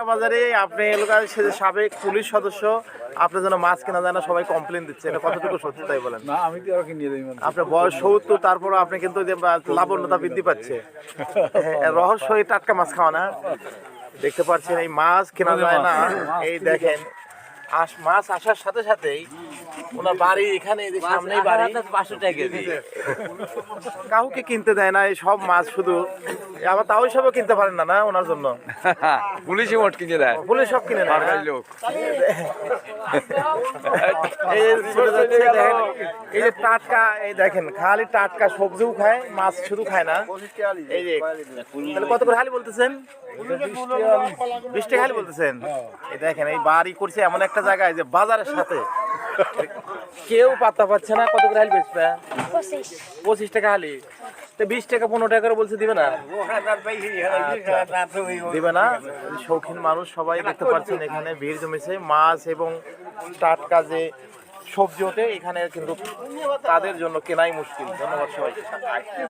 বাজারে আপনি এলাকার সাবেক পুলিশ সদস্য আপনার জন্য মাছ কেনা যায় না, সবাই কমপ্লেন দিচ্ছে, এটা কতটুকু সত্যি তাই বলেন? না আমি তো আর কিনে দিই মানে আপনার বয়স 70, তারপরে আপনি কিন্তু যে লাবণ্যতা বৃদ্ধি পাচ্ছে। রহস্য এই টাটকা মাছ খাওয়া না, দেখতে পাচ্ছেন এই মাছ কেনা যায় না। এই দেখেন মাছ আসার সাথে সাথেই ওনার বাড়ি এখানে, এই যে সামনেই বাড়ি, 500 টাকা কেজি। কাউকে কিনতে দেয় না এই সব মাছ, শুধু আবার তাও সবও কিনতে পারেন না, না ওনার জন্য পুলিশই মোট কিনে দেয়, পুলিশ সব কিনে নেয় না? সরকারি লোক। এই যে চলে যাচ্ছে, দেখেন এই যে টাটকা, এই দেখেন খালি টাটকা সবজিও খায়, মাছ শুধু খায় না। এই যে তাহলে কত করে হালি বলতেছেন? 20 টাকা হালি বলতেছেন। এই দেখেন এই বাড়ি করছে এমন একটা জায়গায় যে বাজারের সাথে কেউ পাত্তা পাচ্ছে না। কত করে হালি বেচবে? 25 টাকা হালি। তো 20 টাকা 15 টাকা করে বলছে, দিবে না? দিবে না। শৌখিন মানুষ সবাই দেখতে পাচ্ছেন এখানে ভিড় জমেছে মাছ এবং টাটকা যে সবজি ওঠে এখানে, কিন্তু তাদের জন্য কেনাই মুশকিল। ধন্যবাদ সবাই।